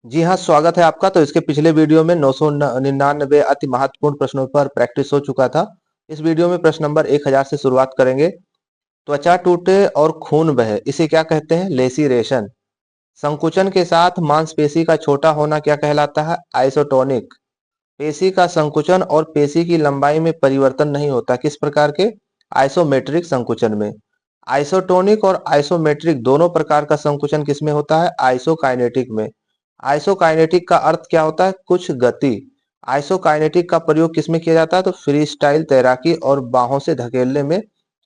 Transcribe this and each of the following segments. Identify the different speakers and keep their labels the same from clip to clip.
Speaker 1: जी हाँ, स्वागत है आपका। तो इसके पिछले वीडियो में 999 अति महत्वपूर्ण प्रश्नों पर प्रैक्टिस हो चुका था। इस वीडियो में प्रश्न नंबर 1000 से शुरुआत करेंगे। त्वचा टूटे और खून बहे, इसे क्या कहते हैं? लेसिरेशन। संकुचन के साथ मांसपेशी का छोटा होना क्या कहलाता है? आइसोटोनिक। पेशी का संकुचन और पेशी की लंबाई में परिवर्तन नहीं होता, किस प्रकार के? आइसोमेट्रिक संकुचन में। आइसोटोनिक और आइसोमेट्रिक दोनों प्रकार का संकुचन किसमें होता है? आइसोकाइनेटिक में। आइसोकाइनेटिक का अर्थ क्या होता है? कुछ गति। आइसोकाइनेटिक का प्रयोग किसमें किया जाता है? तो फ्री स्टाइल तैराकी और बाहों से धकेलने में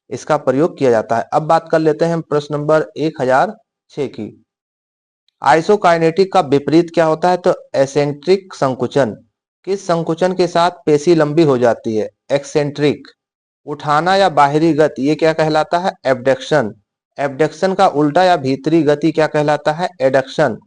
Speaker 1: इसका प्रयोग किया जाता है। अब बात कर लेते हैं हम प्रश्न नंबर 1006 की। आइसोकाइनेटिक का विपरीत क्या होता है? तो एसेंट्रिक संकुचन। किस संकुचन के साथ पेशी लंबी हो जाती है? एक्सेंट्रिक। उठाना या बाहरी गति, ये क्या कहलाता है? एबडक्शन। एबडक्शन का उल्टा या भीतरी गति क्या कहलाता है? एडक्शन।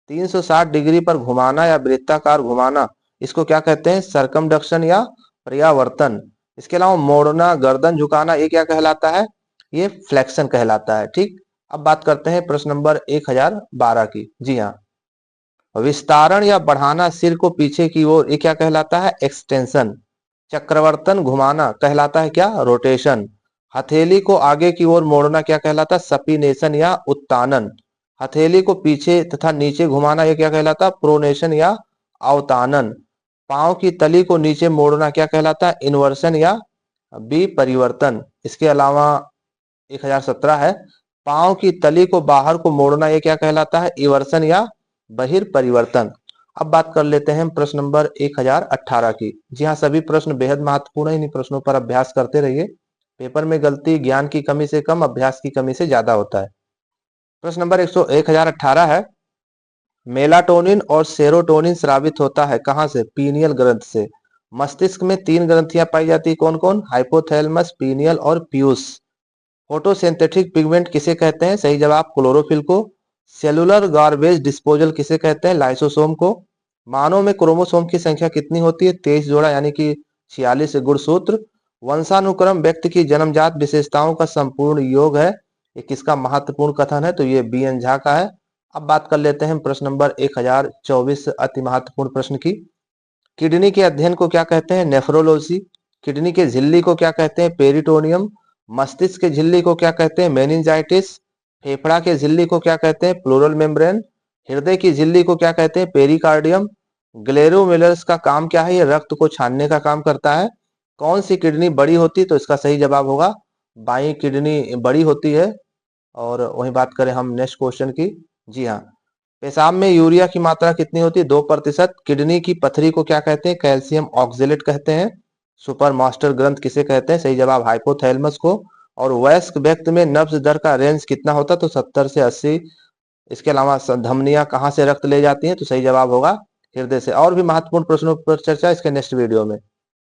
Speaker 1: 360 डिग्री पर घुमाना या वृत्ताकार घुमाना, इसको क्या कहते हैं? सरकमडक्शन या पर्यावर्तन। इसके अलावा मोड़ना, गर्दन झुकाना, ये क्या कहलाता है? ये फ्लेक्शन कहलाता है। ठीक। अब बात करते हैं प्रश्न नंबर 1012 की। जी हाँ, विस्तारण या बढ़ाना सिर को पीछे की ओर, ये क्या कहलाता है? एक्सटेंशन। चक्रवर्तन घुमाना कहलाता है क्या? रोटेशन। हथेली को आगे की ओर मोड़ना क्या कहलाता है? सपीनेशन या उत्तानन। हथेली को पीछे तथा नीचे घुमाना ये क्या कहलाता है? प्रोनेशन या अवतानन। पांव की तली को नीचे मोड़ना क्या कहलाता है? इन्वर्सन या विपरिवर्तन। इसके अलावा 1017 है, पांव की तली को बाहर को मोड़ना ये क्या कहलाता है? इवर्सन या बहिर्परिवर्तन। अब बात कर लेते हैं प्रश्न नंबर 1018 की। जी हाँ, सभी प्रश्न बेहद महत्वपूर्ण है, इन प्रश्नों पर अभ्यास करते रहिए। पेपर में गलती ज्ञान की कमी से कम, अभ्यास की कमी से ज्यादा होता है। प्रश्न नंबर 1018 है, मेलाटोनिन और सेरोटोनिन स्रावित होता है कहां से? पीनियल ग्रंथ से। मस्तिष्क में 3 ग्रंथियां पाई जाती है, कौन कौन? हाइपोथैलेमस, पीनियल और पीयूष। फोटोसिंथेटिक पिगमेंट किसे कहते हैं? सही जवाब क्लोरोफिल को। सेलुलर गार्बेज डिस्पोजल किसे कहते हैं? लाइसोसोम को। मानव में क्रोमोसोम की संख्या कितनी होती है? 23 जोड़ा, यानी कि 46 गुणसूत्र। वंशानुक्रम व्यक्ति की जन्मजात विशेषताओं का संपूर्ण योग है, ये किसका महत्वपूर्ण कथन है? तो ये बी एन झा का है। अब बात कर लेते हैं प्रश्न नंबर 1024 अति महत्वपूर्ण प्रश्न की। किडनी के अध्ययन को क्या कहते हैं? नेफ्रोलॉजी। किडनी के झिल्ली को क्या कहते हैं? पेरिटोनियम। मस्तिष्क के झिल्ली को क्या कहते हैं? मेनिंजाइटिस। फेफड़ा के झिल्ली को क्या कहते हैं? Pleural membrane. हृदय की झिल्ली को क्या कहते हैं? पेरिकार्डियम। ग्लेरुमेरुलस का काम क्या है? ये रक्त को छानने का काम करता है। कौन सी किडनी बड़ी होती है? तो इसका सही जवाब होगा बाई किडनी बड़ी होती है। और वही बात करें हम नेक्स्ट क्वेश्चन की। जी हाँ, पेशाब में यूरिया की मात्रा कितनी होती है? 2%। किडनी की पथरी को क्या कहते हैं? कैल्शियम ऑक्जेलेट कहते हैं। सुपर मास्टर ग्रंथ किसे कहते हैं? सही जवाब हाइपोथैलेमस को। और वयस्क व्यक्ति में नब्ज दर का रेंज कितना होता है? तो 70 से 80। इसके अलावा धमनियां कहाँ से रक्त ले जाती हैं? तो सही जवाब होगा हृदय से। और भी महत्वपूर्ण प्रश्नों पर चर्चा इसके नेक्स्ट वीडियो में।